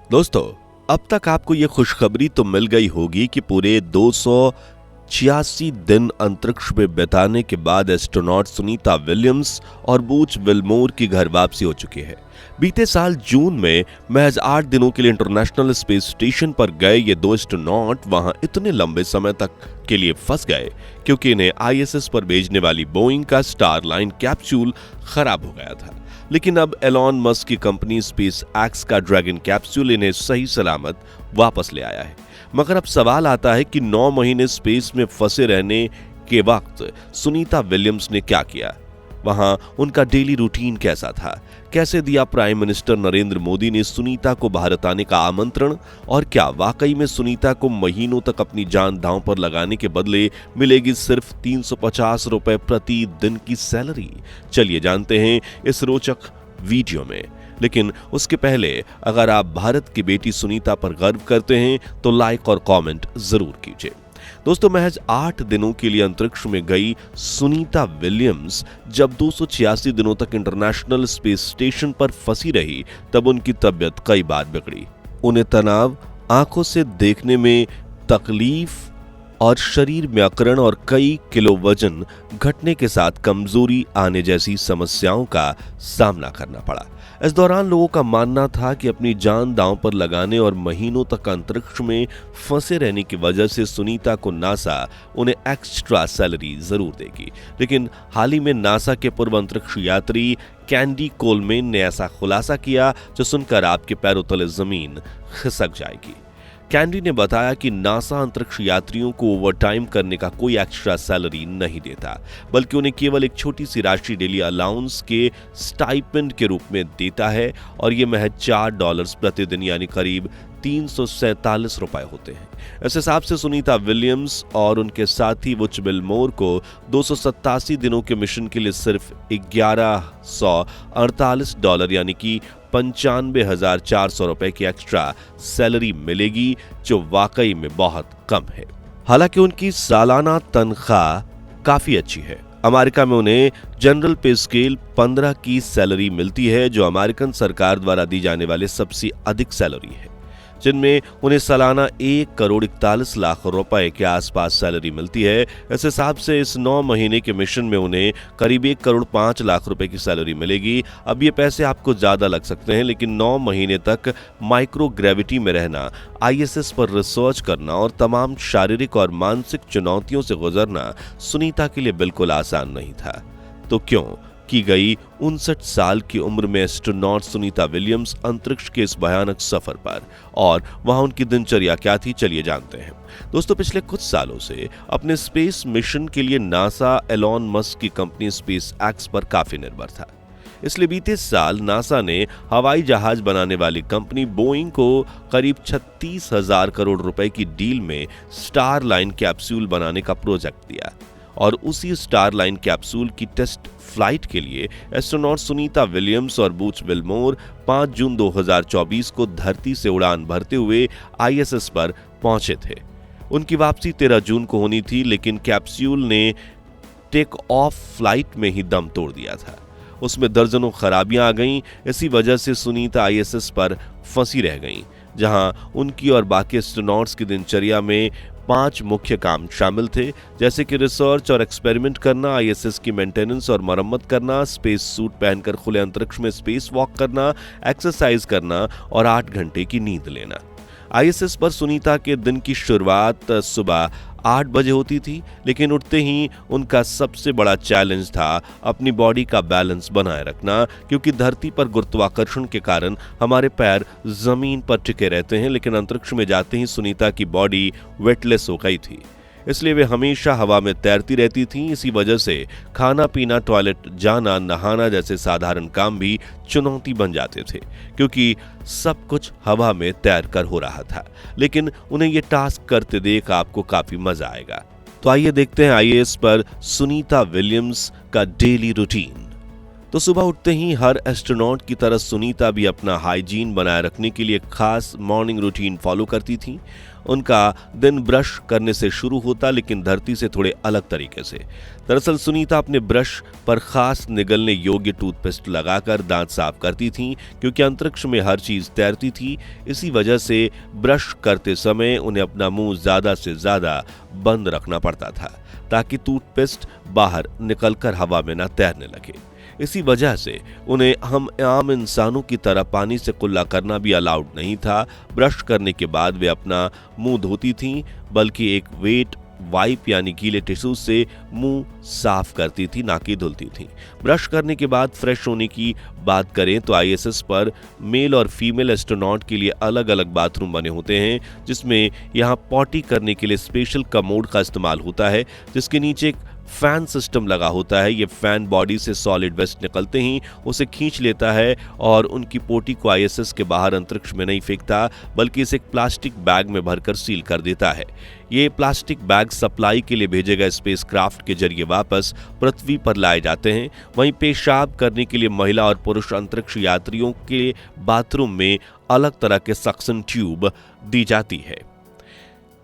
दोस्तों, अब तक आपको ये खुशखबरी तो मिल गई होगी कि पूरे 286 दिन अंतरिक्ष में बिताने के बाद एस्ट्रोनॉट सुनीता विलियम्स और बूच विल्मोर की घर वापसी हो चुकी है। बीते साल जून में महज 8 दिनों के लिए इंटरनेशनल स्पेस स्टेशन पर गए ये दो एस्ट्रोनॉट वहां इतने लंबे समय तक के लिए फंस गए क्योंकि इन्हें आईएसएस पर भेजने वाली बोइंग का स्टारलाइन कैप्सूल खराब हो गया था। लेकिन अब एलॉन मस्क की कंपनी स्पेस एक्स का ड्रैगन कैप्सूल इन्हें सही सलामत वापस ले आया है। मगर अब सवाल आता है कि 9 महीने स्पेस में फंसे रहने के वक्त सुनीता विलियम्स ने क्या किया, वहां उनका डेली रूटीन कैसा था, कैसे दिया प्राइम मिनिस्टर नरेंद्र मोदी ने सुनीता को भारत आने का आमंत्रण, और क्या वाकई में सुनीता को महीनों तक अपनी जान दांव पर लगाने के बदले मिलेगी सिर्फ 350 रुपए प्रति दिन की सैलरी। चलिए जानते हैं इस रोचक वीडियो में। लेकिन उसके पहले अगर आप भारत की बेटी सुनीता पर गर्व करते हैं तो लाइक और कमेंट जरूर कीजिए। दोस्तों, महज 8 दिनों के लिए अंतरिक्ष में गई सुनीता विलियम्स जब 286 दिनों तक इंटरनेशनल स्पेस स्टेशन पर फंसी रही तब उनकी तबीयत कई बार बिगड़ी। उन्हें तनाव, आंखों से देखने में तकलीफ और शरीर में अकड़न और कई किलो वजन घटने के साथ कमजोरी आने जैसी समस्याओं का सामना करना पड़ा। इस दौरान लोगों का मानना था कि अपनी जान दांव पर लगाने और महीनों तक अंतरिक्ष में फंसे रहने की वजह से सुनीता को नासा उन्हें एक्स्ट्रा सैलरी जरूर देगी। लेकिन हाल ही में नासा के पूर्व अंतरिक्ष यात्री कैंडी कोलमेन ने ऐसा खुलासा किया जो सुनकर आपके पैरों तले जमीन खिसक जाएगी। कैंडी ने बताया कि नासा अंतरिक्ष यात्रियों को ओवरटाइम करने का कोई एक्स्ट्रा सैलरी नहीं देता, बल्कि उन्हें केवल एक छोटी सी राशि डेली अलाउंस के स्टाइपेंड के रूप में देता है और ये महज $4 प्रतिदिन यानी करीब 347 रुपए होते हैं। इस हिसाब से सुनीता विलियम्स और उनके साथी बूच विल्मोर को 287 दिनों के मिशन के लिए सिर्फ $1148 यानी कि 95,400 रुपए की एक्स्ट्रा सैलरी मिलेगी, जो वाकई में बहुत कम है। हालांकि उनकी सालाना तनख्वाह काफी अच्छी है। अमेरिका में उन्हें जनरल पे स्केल 15 की सैलरी मिलती है, जो अमेरिकन सरकार द्वारा दी जाने वाले सबसे अधिक सैलरी है, जिनमें उन्हें सालाना 1,41,00,000 रुपए के आसपास सैलरी मिलती है। इस हिसाब से इस 9 महीने के मिशन में उन्हें करीब 1,05,00,000 रुपए की सैलरी मिलेगी। अब ये पैसे आपको ज्यादा लग सकते हैं, लेकिन 9 महीने तक माइक्रोग्रेविटी में रहना, आईएसएस पर रिसर्च करना और तमाम शारीरिक और मानसिक चुनौतियों से गुजरना सुनीता के लिए बिल्कुल आसान नहीं था। तो क्यों की गई 59 साल की उम्र में एस्ट्रोनॉट सुनीता विलियम्स अंतरिक्ष के इस भयानक सफर पर, और वहां उनकी दिनचर्या क्या थी, चलिए जानते हैं। दोस्तों, पिछले कुछ सालों से अपने स्पेस मिशन के लिए नासा एलॉन मस्क की कंपनी स्पेस एक्स पर काफी निर्भर था। इसलिए बीते साल नासा ने हवाई जहाज बनाने वाली कंपनी बोइंग को करीब 36,000 करोड़ रुपए की डील में स्टारलाइन कैप्सूल बनाने का प्रोजेक्ट दिया, और उसी स्टारलाइन कैप्सूल की टेस्ट फ्लाइट के लिए एस्ट्रोनॉट सुनीता विलियम्स और बूच विल्मोर 5 जून 2024 को धरती से उड़ान भरते हुए आईएसएस पर पहुंचे थे। उनकी वापसी 13 जून को होनी थी, लेकिन कैप्सूल ने टेक ऑफ फ्लाइट में ही दम तोड़ दिया था। उसमें दर्जनों खराबियां आ गईं। इसी वजह से सुनीता आईएसएस पर फंसी रह गईं, जहां उनकी और बाकी एस्ट्रोनॉट्स की दिनचर्या में 5 मुख्य काम शामिल थे, जैसे कि रिसर्च और एक्सपेरिमेंट करना, आईएसएस की मेंटेनेंस और मरम्मत करना, स्पेस सूट पहनकर खुले अंतरिक्ष में स्पेस वॉक करना, एक्सरसाइज करना और 8 घंटे की नींद लेना। आईएसएस पर सुनीता के दिन की शुरुआत सुबह 8 बजे होती थी, लेकिन उठते ही उनका सबसे बड़ा चैलेंज था अपनी बॉडी का बैलेंस बनाए रखना, क्योंकि धरती पर गुरुत्वाकर्षण के कारण हमारे पैर जमीन पर टिके रहते हैं, लेकिन अंतरिक्ष में जाते ही सुनीता की बॉडी वेटलेस हो गई थी। इसलिए वे हमेशा हवा में तैरती रहती थीं। इसी वजह से खाना पीना, टॉयलेट जाना, नहाना जैसे साधारण काम भी चुनौती बन जाते थे, क्योंकि सब कुछ हवा में तैरकर हो रहा था। लेकिन उन्हें ये टास्क करते देख आपको काफी मजा आएगा। तो आइए देखते हैं आईएएस पर सुनीता विलियम्स का डेली रूटीन। तो सुबह उठते ही हर एस्ट्रोनॉट की तरह सुनीता भी अपना हाइजीन बनाए रखने के लिए खास मॉर्निंग रूटीन फॉलो करती थी। उनका दिन ब्रश करने से शुरू होता, लेकिन धरती से थोड़े अलग तरीके से। दरअसल सुनीता अपने ब्रश पर खास निगलने योग्य टूथपेस्ट लगाकर दांत साफ करती थीं, क्योंकि अंतरिक्ष में हर चीज तैरती थी। इसी वजह से ब्रश करते समय उन्हें अपना मुंह ज्यादा से ज्यादा बंद रखना पड़ता था, ताकि टूथपेस्ट बाहर निकलकर हवा में न तैरने लगे। इसी वजह से उन्हें हम आम इंसानों की तरह पानी से कुल्ला करना भी अलाउड नहीं था। ब्रश करने के बाद वे अपना मुंह धोती थीं, बल्कि एक वेट वाइप यानी गीले टिश्यू से मुंह साफ करती थी, ना कि धुलती थी। ब्रश करने के बाद फ्रेश होने की बात करें तो आईएसएस पर मेल और फीमेल एस्ट्रोनॉट के लिए अलग अलग बाथरूम बने होते हैं, जिसमें यहाँ पॉटी करने के लिए स्पेशल कमोड का इस्तेमाल होता है, जिसके नीचे एक फैन सिस्टम लगा होता है। ये फैन बॉडी से सॉलिड वेस्ट निकलते ही उसे खींच लेता है और उनकी पोटी को आईएसएस के बाहर अंतरिक्ष में नहीं फेंकता, बल्कि इसे एक प्लास्टिक बैग में भरकर सील कर देता है। ये प्लास्टिक बैग सप्लाई के लिए भेजे गए स्पेसक्राफ्ट के जरिए वापस पृथ्वी पर लाए जाते हैं। वहीं पेशाब करने के लिए महिला और पुरुष अंतरिक्ष यात्रियों के बाथरूम में अलग तरह के सक्शन ट्यूब दी जाती है,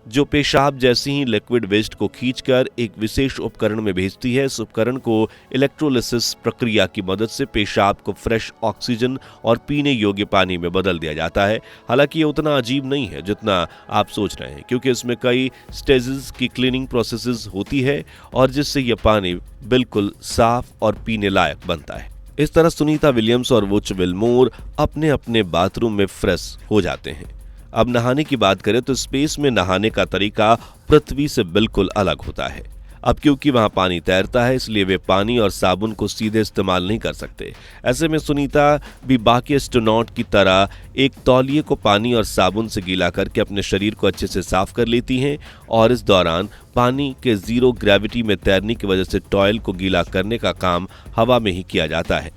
जो पेशाब जैसी ही लिक्विड वेस्ट को खींचकर एक विशेष उपकरण में भेजती है। इस उपकरण को इलेक्ट्रोलिसिस प्रक्रिया की मदद से पेशाब को फ्रेश ऑक्सीजन और पीने योग्य पानी में बदल दिया जाता है। हालांकि ये उतना अजीब नहीं है जितना आप सोच रहे हैं, क्योंकि इसमें कई स्टेजेस की क्लीनिंग प्रोसेसेस होती है और जिससे यह पानी बिल्कुल साफ और पीने लायक बनता है। इस तरह सुनीता विलियम्स और वुच विलमोर अपने अपने बाथरूम में फ्रेश हो जाते हैं। अब नहाने की बात करें तो स्पेस में नहाने का तरीका पृथ्वी से बिल्कुल अलग होता है। अब क्योंकि वहां पानी तैरता है, इसलिए वे पानी और साबुन को सीधे इस्तेमाल नहीं कर सकते। ऐसे में सुनीता भी बाकी एस्ट्रोनॉट की तरह एक तौलिए को पानी और साबुन से गीला करके अपने शरीर को अच्छे से साफ कर लेती हैं, और इस दौरान पानी के जीरो ग्रेविटी में तैरने की वजह से टॉयल को गीला करने का काम हवा में ही किया जाता है।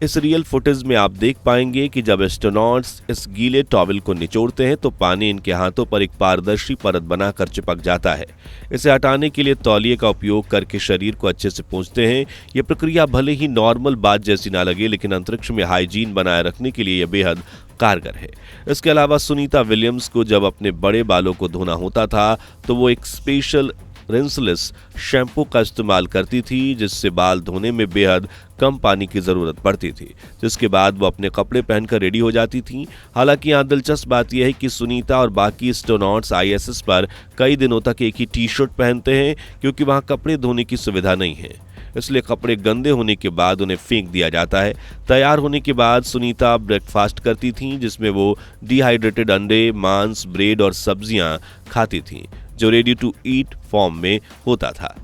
इस रियल फुटेज में आप देख पाएंगे कि जब एस्ट्रोनॉट्स इस गीले टॉवल को निचोड़ते हैं तो पानी इनके हाथों पर एक पारदर्शी परत बनाकर चिपक जाता है। इसे हटाने के लिए तौलिए का उपयोग करके शरीर को अच्छे से पोंछते हैं। यह प्रक्रिया भले ही नॉर्मल बात जैसी ना लगे, लेकिन अंतरिक्ष में हाइजीन बनाए रखने के लिए यह बेहद कारगर है। इसके अलावा सुनीता विलियम्स को जब अपने बड़े बालों को धोना होता था तो वो एक स्पेशल रिंसलेस शैम्पू का इस्तेमाल करती थी, जिससे बाल धोने में बेहद कम पानी की जरूरत पड़ती थी, जिसके बाद वो अपने कपड़े पहनकर रेडी हो जाती थी। हालांकि यहाँ दिलचस्प बात यह है कि सुनीता और बाकी एस्ट्रोनॉट्स आईएसएस पर कई दिनों तक एक ही टी शर्ट पहनते हैं, क्योंकि वहाँ कपड़े धोने की सुविधा नहीं है। इसलिए कपड़े गंदे होने के बाद उन्हें फेंक दिया जाता है। तैयार होने के बाद सुनीता ब्रेकफास्ट करती थीं, जिसमें वो डिहाइड्रेटेड अंडे, मांस, ब्रेड और सब्जियां खाती थीं, जो रेडी टू ईट फॉर्म में होता था।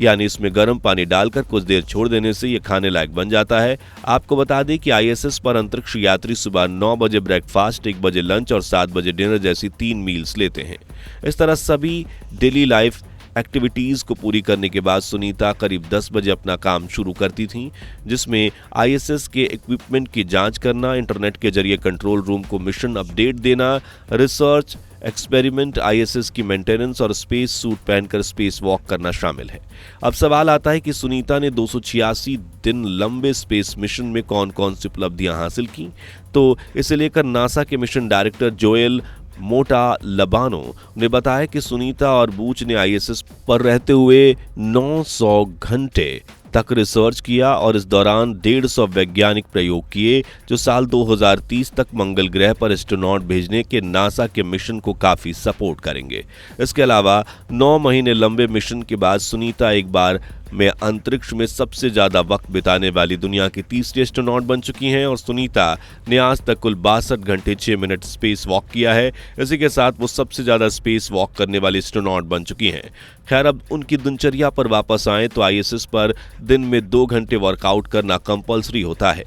यानी इसमें गर्म पानी डालकर कुछ देर छोड़ देने से ये खाने लायक बन जाता है। आपको बता दें कि आईएसएस पर अंतरिक्ष यात्री सुबह 9 बजे ब्रेकफास्ट, 1 बजे लंच और 7 बजे डिनर जैसी 3 मील्स लेते हैं। इस तरह सभी डेली लाइफ एक्टिविटीज को पूरी करने के बाद सुनीता करीब 10 बजे अपना काम शुरू करती थीं, जिसमें आईएसएस के इक्विपमेंट की जांच करना, इंटरनेट के जरिए कंट्रोल रूम को मिशन अपडेट देना, रिसर्च, एक्सपेरिमेंट, आईएसएस की मेंटेनेंस और स्पेस सूट पहनकर स्पेस वॉक करना शामिल है। अब सवाल आता है कि सुनीता ने 286 दिन लंबे स्पेस मिशन में कौन कौन सी उपलब्धियां हासिल की। तो इसे लेकर नासा के मिशन डायरेक्टर जोएल मोटा लबानो ने बताया कि सुनीता और बूच ने आईएसएस पर रहते हुए 900 घंटे तक रिसर्च किया और इस दौरान 150 वैज्ञानिक प्रयोग किए, जो साल 2030 तक मंगल ग्रह पर एस्ट्रोनॉट भेजने के नासा के मिशन को काफी सपोर्ट करेंगे। इसके अलावा 9 महीने लंबे मिशन के बाद सुनीता एक बार में अंतरिक्ष में सबसे ज्यादा वक्त बिताने वाली दुनिया की तीसरी एस्ट्रोनॉट बन चुकी हैं, और सुनीता ने आज तक कुल 62 घंटे 6 मिनट स्पेस वॉक किया है। इसी के साथ वो सबसे ज्यादा स्पेस वॉक करने वाली एस्ट्रोनॉट बन चुकी हैं। खैर, अब उनकी दिनचर्या पर वापस आएं तो आईएसएस पर दिन में 2 घंटे वर्कआउट करना कंपल्सरी होता है,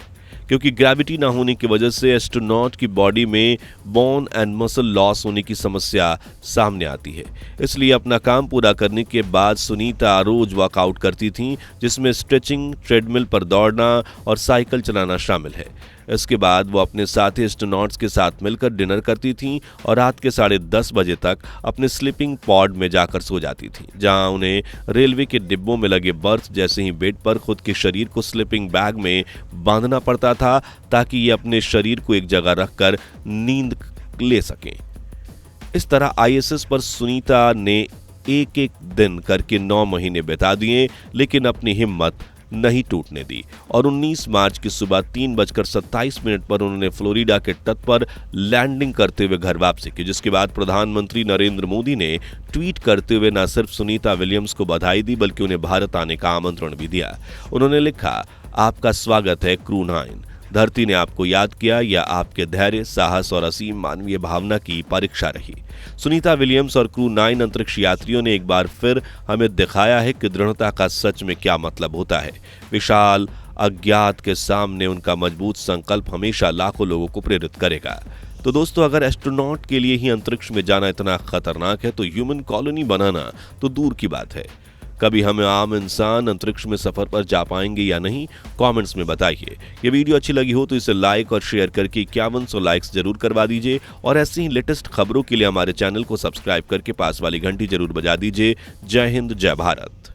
क्योंकि ग्रेविटी न होने की वजह से एस्ट्रोनॉट की बॉडी में बोन एंड मसल लॉस होने की समस्या सामने आती है। इसलिए अपना काम पूरा करने के बाद सुनीता रोज वर्कआउट करती थीं, जिसमें स्ट्रेचिंग, ट्रेडमिल पर दौड़ना और साइकिल चलाना शामिल है। इसके बाद वो अपने साथी एस्ट्रोनॉट्स के साथ मिलकर डिनर करती थीं और रात के 10:30 बजे तक अपने स्लीपिंग पॉड में जाकर सो जाती थीं, जहां उन्हें रेलवे के डिब्बों में लगे बर्थ जैसे ही बेड पर खुद के शरीर को स्लीपिंग बैग में बांधना पड़ता था ताकि ये अपने शरीर को एक जगह रखकर नींद ले सकें। इस तरह आईएसएस पर सुनीता ने एक एक दिन करके 9 महीने बिता दिए, लेकिन अपनी हिम्मत नहीं टूटने दी और 19 मार्च की सुबह 3:27 पर उन्होंने फ्लोरिडा के तट पर लैंडिंग करते हुए घर वापसी की, जिसके बाद प्रधानमंत्री नरेंद्र मोदी ने ट्वीट करते हुए न सिर्फ सुनीता विलियम्स को बधाई दी बल्कि उन्हें भारत आने का आमंत्रण भी दिया। उन्होंने लिखा, आपका स्वागत है क्रू 9। धरती ने आपको याद किया, या आपके धैर्य, साहस और असीम मानवीय भावना की परीक्षा रही। सुनीता विलियम्स और क्रू 9 अंतरिक्ष यात्रियों ने एक बार फिर हमें दिखाया है कि दृढ़ता का सच में क्या मतलब होता है। विशाल अज्ञात के सामने उनका मजबूत संकल्प हमेशा लाखों लोगों को प्रेरित करेगा। तो दोस्तों, अगर एस्ट्रोनॉट के लिए ही अंतरिक्ष में जाना इतना खतरनाक है तो ह्यूमन कॉलोनी बनाना तो दूर की बात है। कभी हम आम इंसान अंतरिक्ष में सफर पर जा पाएंगे या नहीं, कमेंट्स में बताइए। ये वीडियो अच्छी लगी हो तो इसे लाइक और शेयर करके 5100 लाइक्स जरूर करवा दीजिए और ऐसी ही लेटेस्ट खबरों के लिए हमारे चैनल को सब्सक्राइब करके पास वाली घंटी जरूर बजा दीजिए। जय हिंद, जय भारत।